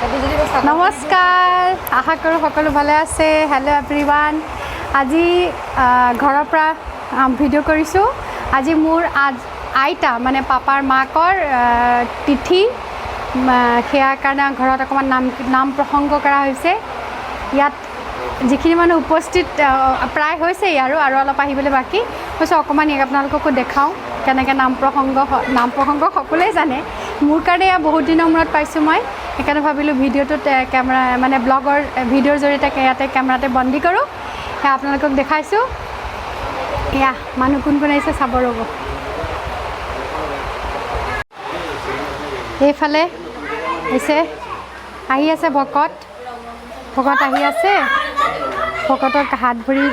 নমস্কাৰ আশা কৰোঁ সকলো ভালে আছে হেল্ল' এভৰিৱান আজি ঘৰৰ পৰা ভিডিঅ' কৰিছোঁ আজি মোৰ আইতা মানে পাপাৰ মাকৰ তিথি সেয়াৰ কাৰণে ঘৰত অকণমান নাম প্ৰসংগ কৰা হৈছে ইয়াত যিখিনি মানুহ উপস্থিত প্ৰায় হৈছেই আৰু অলপ আহিবলৈ বাকী হৈছে অকণমান ইয়াক আপোনালোককো দেখাওঁ কেনেকৈ নাম প্ৰসংগ সকলোৱে জানে মোৰ কাৰণে এয়া বহুত দিনৰ মূৰত পাইছোঁ মই সেইকাৰণে ভাবিলোঁ ভিডিঅ'টোত কেমেৰা মানে ব্লগৰ ভিডিঅ'ৰ জৰিয়তে ইয়াতে কেমেৰাতে বন্দী কৰোঁ সেয়া আপোনালোকক দেখাইছোঁ এয়া মানুহ কোন কোন আহিছে চাব ৰ'ব এইফালে হৈছে আহি আছে ভকত আহি আছে ভকতক হাত ভৰি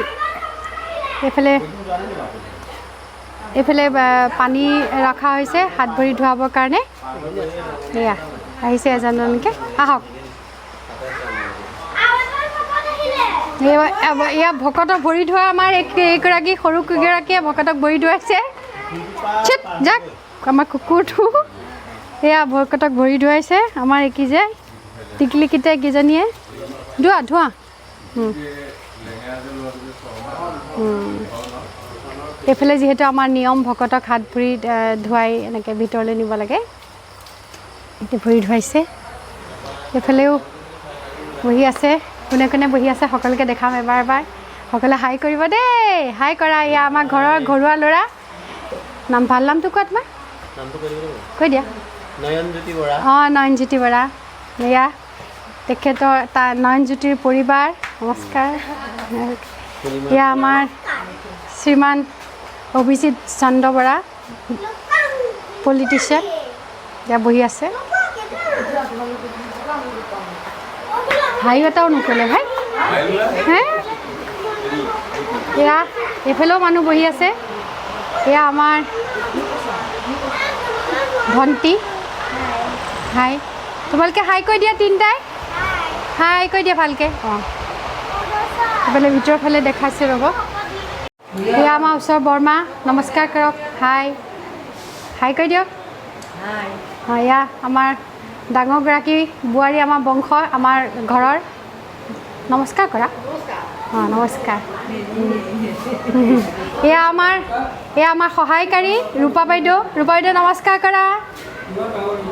এইফালে পানী ৰখা হৈছে হাত ভৰি ধুৱাবৰ কাৰণে এয়া আহিছে এজনকৈ আহক এয়া ভকতক ভৰি ধোৱা আমাৰ এইগৰাকী সৰু কেইগৰাকীয়ে ভকতক ভৰি ধুৱাইছে চিত যাক আমাৰ কুকুৰটো এয়া ভকতক ভৰি ধুৱাইছে আমাৰ একি যে টিকলিকিটা কেইজনীয়ে ধোৱা এইফালে যিহেতু আমাৰ নিয়ম ভকতক হাত ভৰি ধুৱাই এনেকৈ ভিতৰলৈ নিব লাগে এতিয়া ভৰি ধুৱাইছে এইফালেও বহি আছে কোনে কোনে বহি আছে সকলোকে দেখাম এবাৰ সকলোৱে হাই কৰিব দেই হাই কৰা এয়া আমাৰ ঘৰৰ ঘৰুৱা ল'ৰা নাম ভাল নামটো কোৱা তোমাৰ কৈ দিয়া নয়নজ্যোতি বৰা এয়া তেখেতৰ নয়নজ্যোতিৰ পৰিবাৰ নমস্কাৰ এয়া আমাৰ শ্ৰীমান অভিজিত চন্দ্ৰ বৰা পলিটিচিয়ান এয়া বহি আছে ভাইও এটাও নক'লে ভাই হে এয়া এইফালেও মানুহ বহি আছে এয়া আমাৰ ভণ্টি হাই তোমালোকে হাই কৈ দিয়া তিনিটাই হাই কৈ দিয়া ভালকৈ অঁ এইফালে ভিতৰৰ ফালে দেখাইছোঁ ৰ'ব এয়া আমাৰ ওচৰৰ বৰমা নমস্কাৰ কৰক হাই কৈ দিয়ক অঁ এয়া আমাৰ ডাঙৰগৰাকী বোৱাৰী আমাৰ বংশ আমাৰ ঘৰৰ নমস্কাৰ কৰা অঁ নমস্কাৰ এয়া আমাৰ সহায়কাৰী ৰূপা বাইদেউ নমস্কাৰ কৰা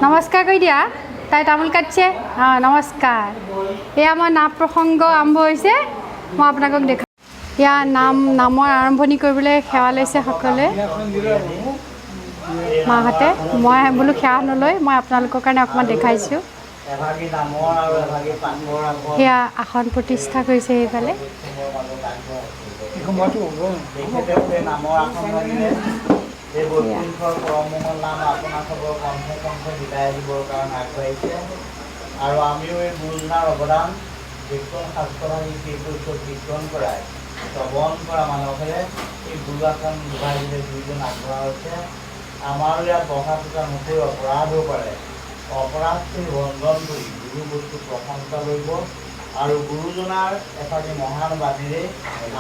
নমস্কাৰ কৰি দিয়া তাই তামোল কাটিছে অঁ নমস্কাৰ এয়া আমাৰ নাম প্ৰসংগ আৰম্ভ হৈছে মই আপোনালোকক দেখাম এয়া নামৰ আৰম্ভণি কৰিবলৈ সেৱা লৈছে সকলোৱে মাহঁতে মই বোলো সেৱা নলৈ মই আপোনালোকৰ কাৰণে অকণমান দেখাইছোঁ সেয়া আসন প্ৰতিষ্ঠা কৰিছে সেইফালে আৰু আমিও এই গুৰুজনাৰ অৱদান কীৰ্তন শাস্ত্ৰভাগী কীৰ্তন কৰাই শ্ৰৱণ কৰা মানুহৰে এই গুৰু আসন বিভাগ দুইজন আগবঢ়া হৈছে আমাৰো ইয়াত বহা চোকা নকৰি অপৰাধো কৰে অপৰাধখিনি বন্ধন কৰি গুৰু বস্তু প্ৰশংসা কৰিব আৰু গুৰুজনাৰ এফাকি মহান বাণীৰে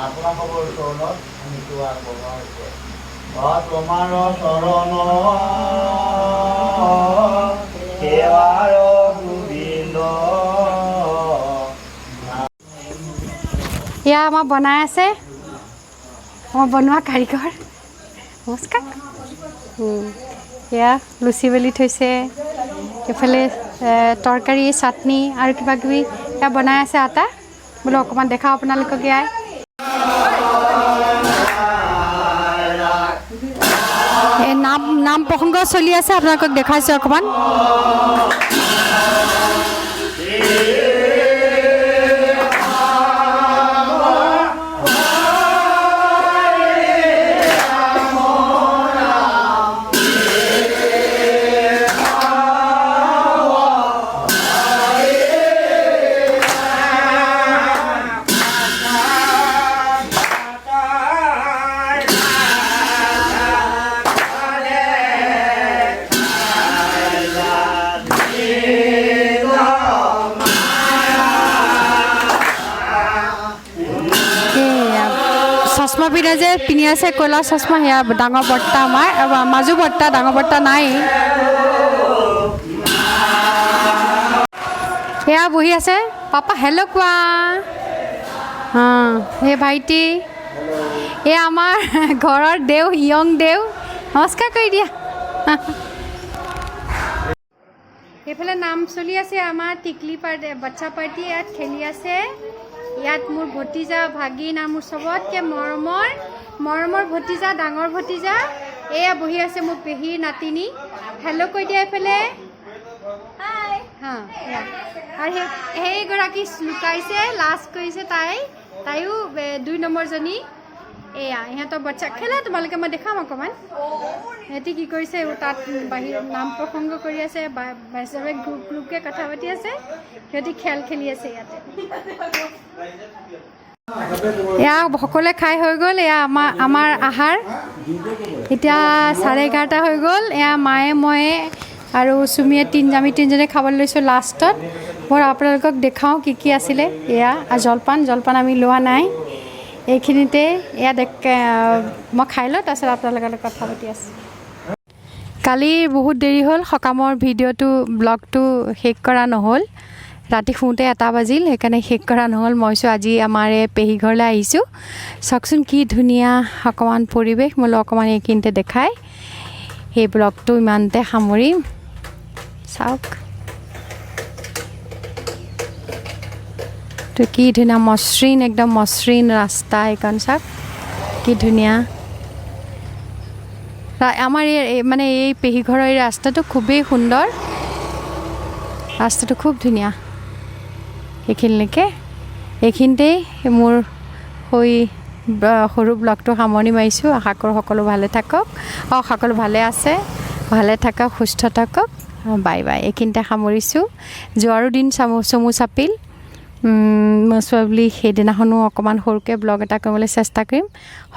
আপোনালোকৰ চৰণত মৃত্যু আগবঢ়োৱা হৈছে তোমাৰ চৰণ সেৱাৰ গোবিন্দ এয়া আমাৰ বনাই আছে মই বনোৱা কাৰিকৰ নমস্কাৰ এয়া লুচি বেলি থৈছে এইফালে তৰকাৰী চাটনি আৰু কিবাকিবি এয়া বনাই আছে আটা বোলো অকণমান দেখাওঁ আপোনালোকক এয়াই এই নাম প্ৰসংগ চলি আছে আপোনালোকক দেখাইছোঁ অকণমান চশমা পিন্ধা যে পিন্ধি আছে ক'লা চশমা সেয়া ডাঙৰ বৰ্তা আমাৰ মাজু বৰ্তা ডাঙৰ বৰ্তা নাই এয়া বহি আছে পাপা হেল্ল' কোৱা এই ভাইটি এই আমাৰ ঘৰৰ দেউ য়ং দেউ নমস্কাৰ কৰি দিয়া এইফালে নাম চলি আছে আমাৰ টিকলি পাৰ্টি বাচ্চা পাৰ্টি ইয়াত খেলি আছে ইয়াত মোৰ ভতিজা ভাগিন আৰু মোৰ চবতকৈ মৰমৰ ভতিজা ডাঙৰ ভতিজা এয়া বহি আছে মোৰ পেহীৰ নাতিনী হেল্ল' কৈ দিয়া এইফালে আৰু সেইগৰাকী লুকাইছে লাজ কৰিছে তাইও 2 নম্বৰজনী এয়া ইহঁতৰ বাচ্চা খেলা তোমালোকে মই দেখাম অকণমান সিহঁতি কি কৰিছে তাত বাহিৰত নাম প্ৰসংগ কৰি আছে চবে গ্ৰুপকৈ কথা পাতি আছে সিহঁতি খেল খেলি আছে ইয়াতে এয়া সকলোৱে খাই হৈ গ'ল এয়া আমাৰ আহাৰ এতিয়া 11:30 হৈ গ'ল এয়া মায়ে ময়ে আৰু চুমিয়ে আমি তিনিজনে খাবলৈ লৈছোঁ লাষ্টত মই আপোনালোকক দেখাওঁ কি আছিলে এয়া জলপান আমি লোৱা নাই এইখিনিতে এয়া মই খাই লওঁ তাৰপিছত আপোনালোকৰ লগত কথা পাতি আছোঁ কালি বহুত দেৰি হ'ল সকামৰ ব্লগটো শেষ কৰা নহ'ল ৰাতি শুওঁতে 1 বাজিল সেইকাৰণে শেষ কৰা নহ'ল মইছোঁ আজি আমাৰ এই পেহী ঘৰলৈ আহিছোঁ চাওকচোন কি ধুনীয়া অকণমান পৰিৱেশ মই অকণমান এইখিনিতে দেখাই সেই ব্লগটো ইমানতে সামৰিম চাওক তো কি ধুনীয়া একদম মসৃণ ৰাস্তা এইখন চাওক কি ধুনীয়া আমাৰ মানে এই পেহী ঘৰৰ এই ৰাস্তাটো খুবেই সুন্দৰ ৰাস্তাটো খুব ধুনীয়া এইখিনিতেই মোৰ সৰু ব্লগটো সামৰণি মাৰিছোঁ আশা কৰোঁ সকলো ভালে থাকক সকলো ভালে আছে ভালে থাকক সুস্থ থাকক বাই বাই এইখিনিতে সামৰিছোঁ যোৱাৰো দিন চমু চাপিল বুলি সেইদিনাখনো অকণমান সৰুকৈ ব্লগ এটা কৰিবলৈ চেষ্টা কৰিম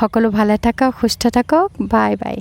সকলো ভালে থাকক সুস্থ থাকক বাই বাই